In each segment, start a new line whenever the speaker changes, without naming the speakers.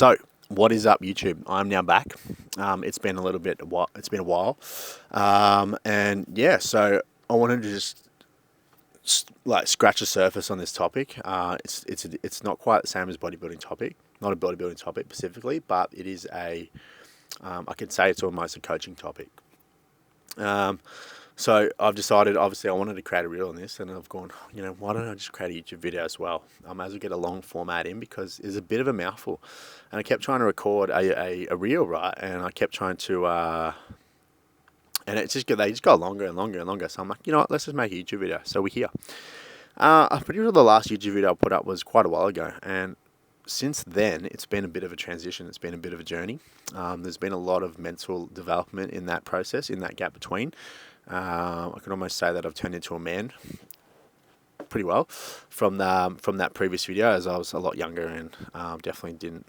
So, what is up, YouTube? I'm now back. It's been a little bit. It's been a while, and yeah. So I wanted to just like scratch the surface on this topic. It's not quite the same as bodybuilding topic, not a bodybuilding topic specifically, but it is a. I can say it's almost a coaching topic. So I've decided, obviously, I wanted to create a reel on this, and I've gone, why don't I just create a YouTube video as well? I may as well get a long format in because it's a bit of a mouthful. And I kept trying to record a reel, right? And I kept trying to, and they just got longer and longer and longer. So I'm like, you know what, let's just make a YouTube video. So we're here. I'm pretty sure the last YouTube video I put up was quite a while ago, and since then, it's been a bit of a transition. It's been a bit of a journey. There's been a lot of mental development in that process, in that gap between. I can almost say that I've turned into a man pretty well from that previous video, as I was a lot younger and definitely didn't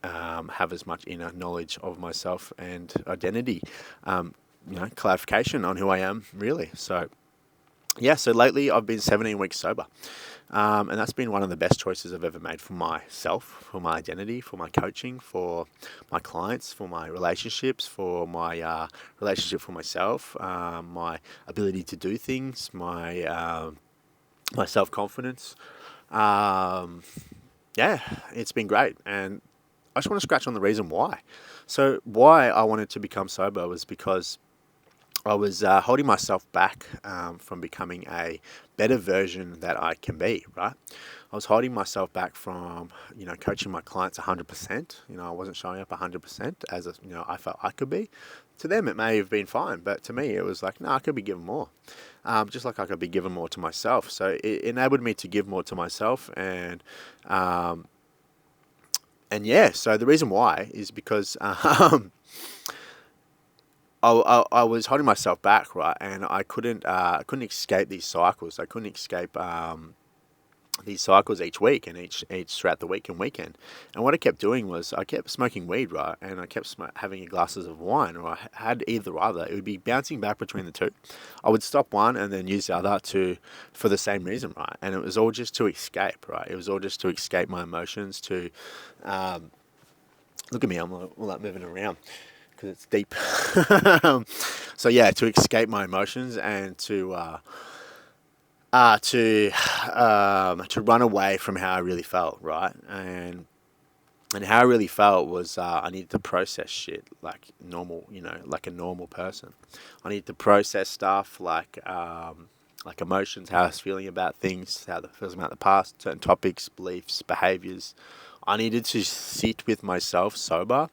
have as much inner knowledge of myself and identity, clarification on who I am, really. So yeah, so lately I've been 17 weeks sober. And that's been one of the best choices I've ever made for myself, for my identity, for my coaching, for my clients, for my relationships, for my relationship for myself, my ability to do things, my self-confidence. Yeah, it's been great. And I just want to scratch on the reason why. So why I wanted to become sober was because I was holding myself back from becoming a better version that I can be, right? I was holding myself back from, coaching my clients 100%. I wasn't showing up 100% as, I felt I could be. To them, it may have been fine, but to me, it was like, no, I could be given more. Just like I could be given more to myself. So it enabled me to give more to myself. And yeah, so the reason why is because I was holding myself back, right, and I couldn't escape these cycles. I couldn't escape these cycles each week and each throughout the week and weekend. And what I kept doing was I kept smoking weed, right, and I kept having glasses of wine, or I had either. It would be bouncing back between the two. I would stop one and then use the other for the same reason, right, and it was all just to escape, right. It was all just to escape my emotions. Look at me, I'm all like moving around. It's deep. So yeah, to escape my emotions and to run away from how I really felt, right? And how I really felt was I needed to process shit like normal, like a normal person. I needed to process stuff like emotions, how I was feeling about things, how I was feeling about the past, certain topics, beliefs, behaviors. I needed to sit with myself sober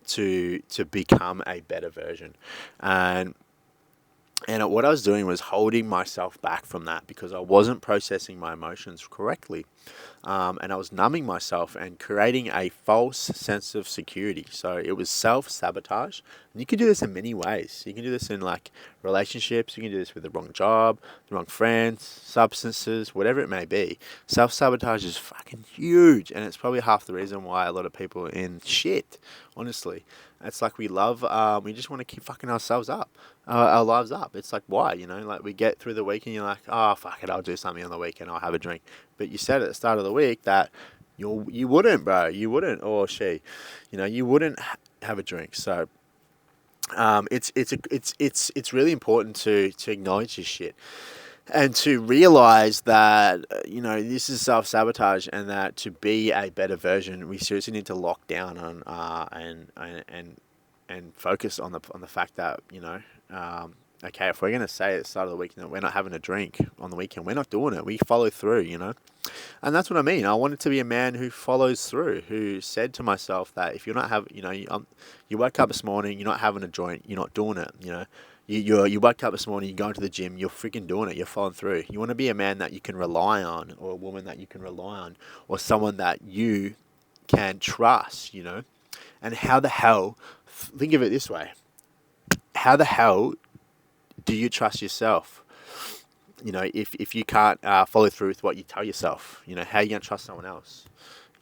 to become a better version. And what I was doing was holding myself back from that because I wasn't processing my emotions correctly. And I was numbing myself and creating a false sense of security. So it was self-sabotage. And you can do this in many ways. You can do this in like relationships. You can do this with the wrong job, the wrong friends, substances, whatever it may be. Self-sabotage is fucking huge. And it's probably half the reason why a lot of people are in shit, honestly. It's like we just want to keep fucking ourselves up, our lives up. It's like, why? Like we get through the week and you're like, oh, fuck it, I'll do something on the weekend, I'll have a drink. But you said at the start of the week that you wouldn't, bro. You wouldn't, or she, you wouldn't have a drink. So it's really important to acknowledge this shit and to realize that this is self-sabotage, and that to be a better version, we seriously need to lock down on and focus on the fact that okay, if we're going to say at the start of the week that we're not having a drink on the weekend, we're not doing it. We follow through, and that's what I mean. I wanted to be a man who follows through, who said to myself that if you're not having, you wake up this morning, you're not having a joint, you're not doing it, You wake up this morning, you go into the gym, you're freaking doing it, you're following through. You want to be a man that you can rely on, or a woman that you can rely on, or someone that you can trust, And how the hell, think of it this way, how the hell do you trust yourself? If you can't follow through with what you tell yourself, how are you going to trust someone else?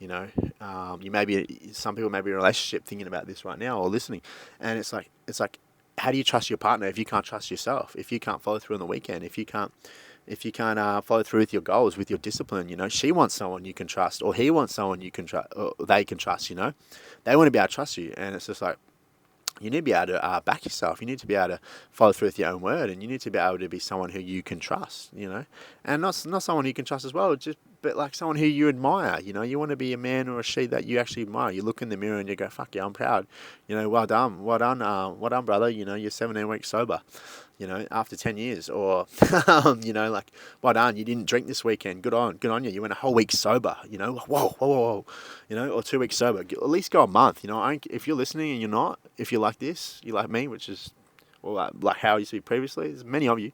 Some people may be in a relationship thinking about this right now or listening, and it's like, how do you trust your partner if you can't trust yourself? If you can't follow through on the weekend, if you can't if you can't follow through with your goals, with your discipline, you know, she wants someone you can trust, or he wants someone you can trust, or they can trust, you know. They want to be able to trust you. And it's just like, you need to be able to back yourself. You need to be able to follow through with your own word, and you need to be able to be someone who you can trust, you know, and not someone you can trust as well, just but like someone who you admire. You know, you want to be a man or a she that you actually admire. You look in the mirror and you go, "Fuck yeah, I'm proud." You know, well done, brother. You know, you're 17 weeks sober. You know, after 10 years, or you know, like, well done. You didn't drink this weekend. Good on you. You went a whole week sober. You know, whoa. You know, or 2 weeks sober. At least go a month. You know, if you're listening and you're not, if you're like this, you're like me, which is, well, like how I used to be previously. There's many of you.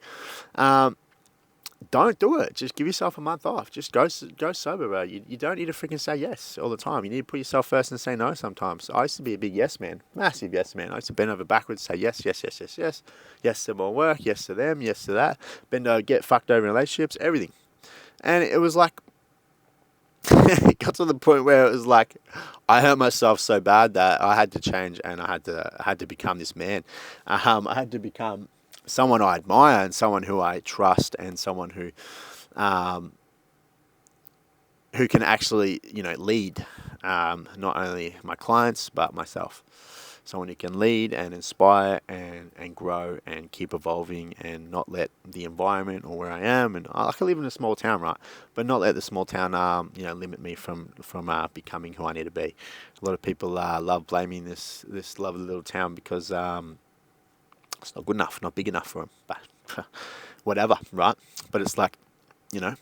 Don't do it. Just give yourself a month off. Just go sober, bro. You don't need to freaking say yes all the time. You need to put yourself first and say no sometimes. I used to be a big yes man, massive yes man. I used to bend over backwards, say yes. Yes to more work, yes to them, yes to that. Bend over, get fucked over in relationships, everything. And it was like, it got to the point where it was like, I hurt myself so bad that I had to change, and I had to become this man. I had to become someone I admire, and someone who I trust, and someone who can actually, you know, lead, not only my clients but myself. Someone who can lead and inspire and grow and keep evolving, and not let the environment or where I am, and I can live in a small town, right? But not let the small town, you know, limit me from becoming who I need to be. A lot of people love blaming this lovely little town because it's not good enough, not big enough for them. But whatever, right? But it's like, you know,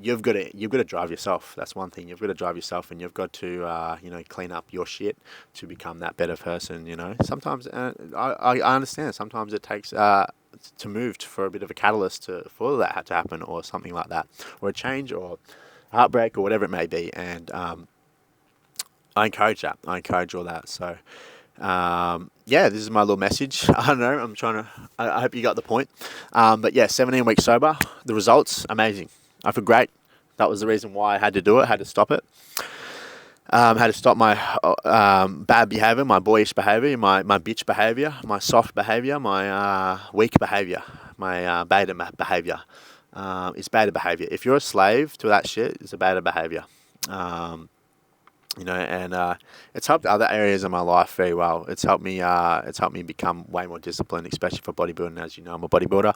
you've got to drive yourself. That's one thing. You've got to drive yourself, and you've got to you know, clean up your shit to become that better person. You know, sometimes I understand. Sometimes it takes to move for a bit of a catalyst for that to happen, or something like that, or a change, or heartbreak, or whatever it may be. And I encourage that. I encourage all that. So. Yeah, this is my little message. I don't know. I hope you got the point. But yeah, 17 weeks sober. The results, amazing. I feel great. That was the reason why I had to do it. Had to stop it. Had to stop my bad behavior, my boyish behavior, my bitch behavior, my soft behavior, my weak behavior, my beta behavior. It's beta behavior. If you're a slave to that shit, it's a beta behavior. You know, and it's helped other areas of my life very well. It's helped me become way more disciplined, especially for bodybuilding. As you know, I'm a bodybuilder,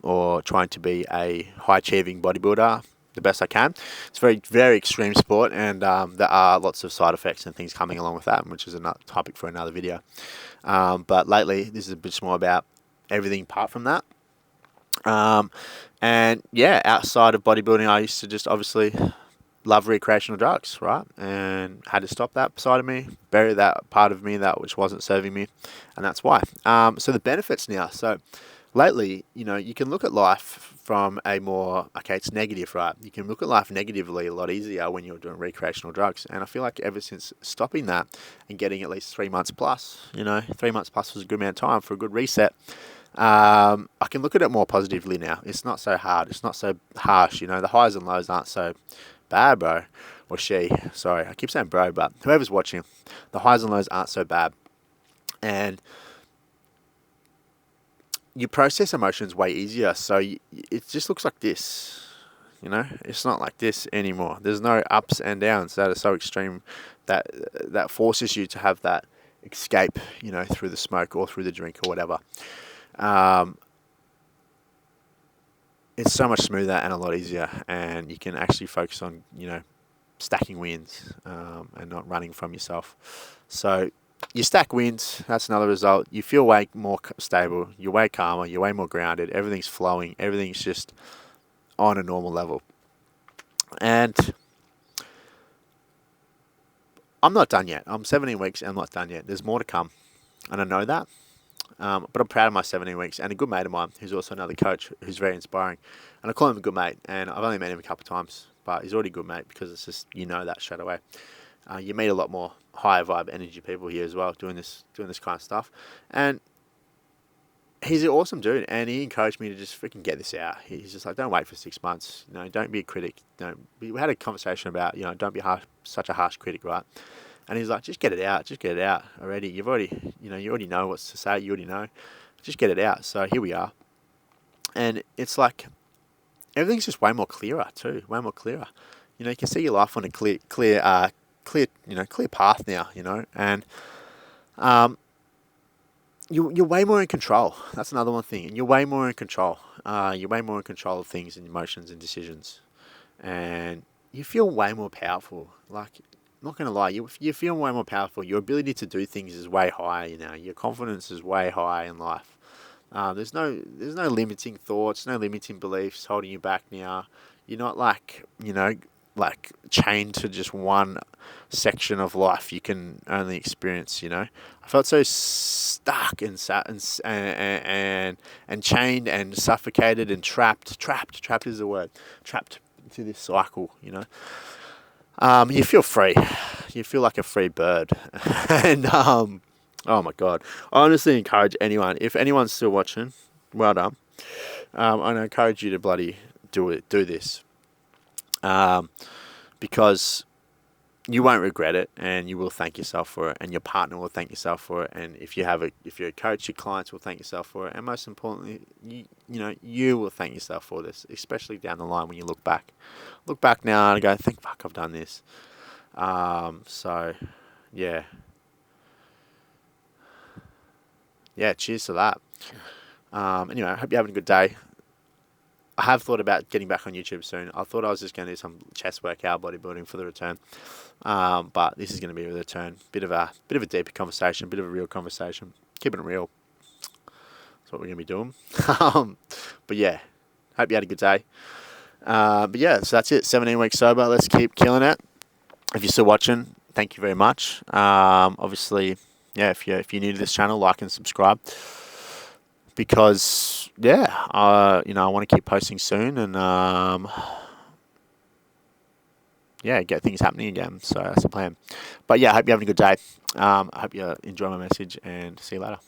or trying to be a high achieving bodybuilder the best I can. It's a very, very extreme sport, and there are lots of side effects and things coming along with that, which is another topic for another video. But lately, this is a bit more about everything apart from that. And yeah, outside of bodybuilding, I used to just obviously love recreational drugs, right? And had to stop that side of me, bury that part of me that which wasn't serving me, and that's why. So the benefits now. So lately, you know, you can look at life from a more, okay, it's negative, right? You can look at life negatively a lot easier when you're doing recreational drugs. And I feel like ever since stopping that and getting at least 3 months plus, you know, 3 months plus was a good amount of time for a good reset. I can look at it more positively now. It's not so hard. It's not so harsh. You know, the highs and lows aren't so bad, bro, or she. Sorry, I keep saying bro, but whoever's watching, the highs and lows aren't so bad, and you process emotions way easier. So it just looks like this, you know. It's not like this anymore. There's no ups and downs that are so extreme that forces you to have that escape, you know, through the smoke or through the drink or whatever. It's so much smoother and a lot easier, and you can actually focus on, you know, stacking wins, and not running from yourself. So you stack wins, that's another result. You feel way more stable, you're way calmer, you're way more grounded, everything's flowing, everything's just on a normal level. And I'm not done yet. I'm 17 weeks and I'm not done yet. There's more to come, and I know that. But I'm proud of my 17 weeks, and a good mate of mine who's also another coach who's very inspiring. And I call him a good mate, and I've only met him a couple of times, but he's already a good mate because it's just, you know, that straight away. You meet a lot more higher vibe energy people here as well doing this kind of stuff. And he's an awesome dude, and he encouraged me to just freaking get this out. He's just like, don't wait for 6 months. You know, don't be a critic. We had a conversation about, you know, don't be such a harsh critic, right? And he's like, just get it out already. You already know what to say. You already know. Just get it out. So here we are. And it's like everything's just way more clearer too, way more clearer. You can see your life on a clear path now. And um, you're way more in control. That's another one thing. And you're way more in control. You're way more in control of things and emotions and decisions, and you feel way more powerful. Like, not gonna lie, you feel way more powerful. Your ability to do things is way higher. Your confidence is way higher in life. There's no limiting thoughts, no limiting beliefs holding you back now. You're not like chained to just one section of life you can only experience. I felt so stuck and and chained and suffocated and trapped. Trapped is the word. Trapped to this cycle. You feel free. You feel like a free bird, and oh my God, I honestly encourage anyone. If anyone's still watching, well done. I encourage you to bloody do this, because you won't regret it, and you will thank yourself for it, and your partner will thank yourself for it, and if you're a coach, your clients will thank yourself for it, and most importantly, you will thank yourself for this, especially down the line when you look back. Look back now and go, think, fuck, I've done this. So, yeah. Yeah, cheers to that. Anyway, I hope you're having a good day. I have thought about getting back on YouTube soon. I thought I was just going to do some chest workout, bodybuilding for the return, but this is going to be a return. Bit of a deeper conversation, bit of a real conversation. Keeping it real. That's what we're going to be doing. But yeah, hope you had a good day. But yeah, so that's it. 17 weeks sober. Let's keep killing it. If you're still watching, thank you very much. Obviously, yeah, if you're new to this channel, like and subscribe, because I want to keep posting soon, and get things happening again. So that's the plan. But yeah, I hope you're having a good day. I hope you enjoy my message, and see you later.